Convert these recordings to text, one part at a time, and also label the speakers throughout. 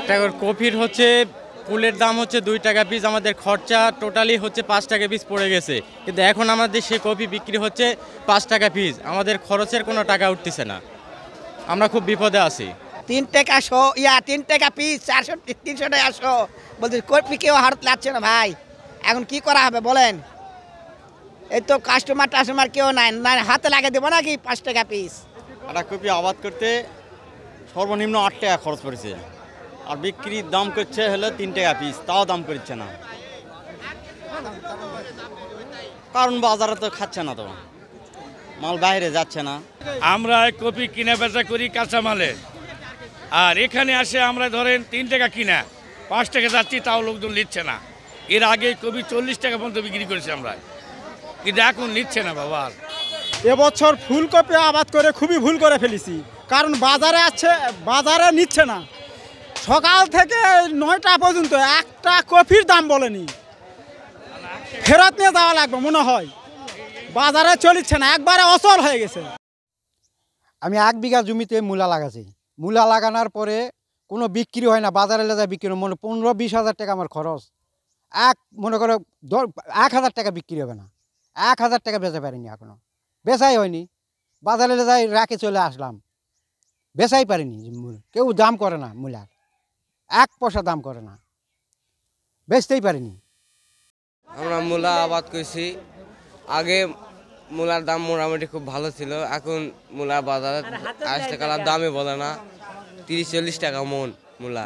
Speaker 1: একটা কপির হচ্ছে ফুলের দাম হচ্ছে 2 টাকা পিস, আমাদের খরচা টোটালি হচ্ছে 5 টাকা পিস পড়ে গেছে, কিন্তু এখন আমাদের সেই কপি বিক্রি হচ্ছে 5 টাকা পিস, আমাদের খরচের কোনো টাকা উঠতেছে না, আমরা খুব বিপদে আছি।
Speaker 2: 3 টাকা শো 3 টাকা পিস 300 টাকা শো বলতে কপি কেউ হারত লাগছে না ভাই। এখন কি করা হবে বলেন? এই তো কাস্টমার কেউ নাই, না হাতে লাগিয়ে দেবো নাকি 5 টাকা পিস?
Speaker 3: একটা কপি আবাদ করতে সর্বনিম্ন 8 টাকা খরচ পড়েছে, আর বিক্রির দাম করছে হলো 3 টাকা পিস, তাও দাম করছে না, কারণ বাজারে তো খাচ্ছে না, তো মাল বাইরে যাচ্ছে না।
Speaker 4: আমরা কপি কিনা বেচা করি কাঁচামালে, আর এখানে আসে আমরা ধরেন 3 টাকা কিনা 5 টাকা যাচ্ছি, তাও লোকজন নিচ্ছে না। এর আগে কপি 40 টাকা পর্যন্ত বিক্রি করেছি আমরা, কিন্তু এখন নিচ্ছে না বাবা।
Speaker 5: এবছর ফুলকপি আবাদ করে খুবই ভুল করে ফেলেছি, কারণ বাজারে নিচ্ছে না। সকাল থেকে 9টা পর্যন্ত একটা কপির দাম বলেনি, ফেরত নিয়ে যাওয়া লাগবে মনে হয়, বাজারে চলিচ্ছে না, একবারে অচল হয়ে গেছে।
Speaker 6: আমি 1 বিঘা জমিতে মূলা লাগাছি, মূলা লাগানোর পরে কোনো বিক্রি হয় না, বাজারে যায় বিক্রি হয়, মনে 15-20 হাজার টাকা আমার খরচ, মনে করো 1,000 টাকা বিক্রি হবে না, 1,000 টাকা বেচা পারিনি, এখনো বেচাই হয়নি। বাজারে যাই রাখে চলে আসলাম, বেচাই পারিনি, কেউ দাম করে না, মূলার 1 পয়সা দাম করে না, বেচতেই পারিনি।
Speaker 7: আমরা মূলা আবাদ করছি, আগে মূলার দাম মোটামুটি খুব ভালো ছিল, এখন মূলার বাজারে আসতে কালার দামই বলে না, 30-40 টাকা মন মূলা।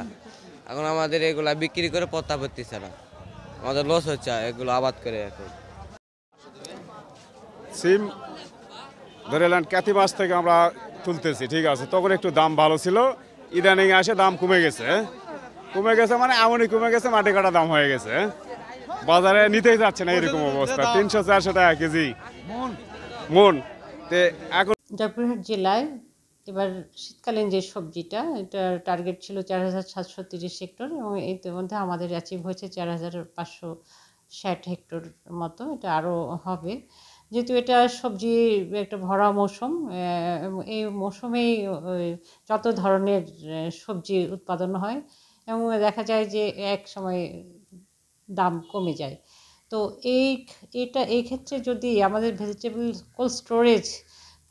Speaker 7: এখন আমাদের এগুলা বিক্রি করে পত্তা পড়তেছে না, আমাদের লস হচ্ছে এগুলো আবাদ করে। এখন
Speaker 8: সিম ধরে নেন ক্যাথি মাছ থেকে আমরা তুলতেছি, ঠিক আছে, তখন একটু দাম ভালো ছিল, ইদানিং আসে দাম কমে গেছে, মানে এমনই কমে গেছে, মাটি কাটা দাম হয়ে গেছে, বাজারে নিতেই যাচ্ছে না, এরকম অবস্থা, 300-400 টাকা কেজি মন। এখন
Speaker 9: জয়পুরহাট জেলায় এবার শীতকালীন যে সবজিটা, এটা টার্গেট ছিল 4,730 হেক্টর, এবং এর মধ্যে আমাদের অ্যাচিভ হয়েছে 4,560 হেক্টর মতো, এটা আরও হবে, যেহেতু এটা সবজি একটা ভরা মৌসুম, এই মৌসুমেই যত ধরনের সবজি উৎপাদন হয়, এবং দেখা যায় যে এক সময় দাম কমে যায়। তো এই ক্ষেত্রে যদি আমাদের ভেজিটেবল কোল্ড স্টোরেজ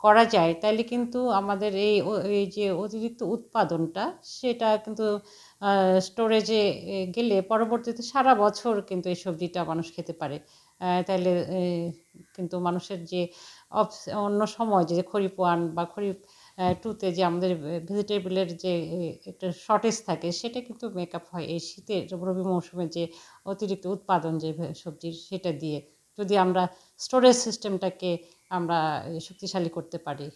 Speaker 9: করা যায়, তাহলে কিন্তু আমাদের এই যে অতিরিক্ত উৎপাদনটা, সেটা কিন্তু স্টোরেজে গেলে পরবর্তীতে সারা বছর কিন্তু এই সবজিটা মানুষ খেতে পারে। তাহলে কিন্তু মানুষের যে অন্য সময় যে খরিফ 1 বা খরিফ 2-তে যে আমাদের ভেজিটেবলের যে একটা শর্টেজ থাকে, সেটা কিন্তু মেকআপ হয় এই শীতের রবি মৌসুমে যে অতিরিক্ত উৎপাদন যে সবজির, সেটা দিয়ে, যদি আমরা স্টোরেজ সিস্টেমটাকে আমরা শক্তিশালী করতে পারি।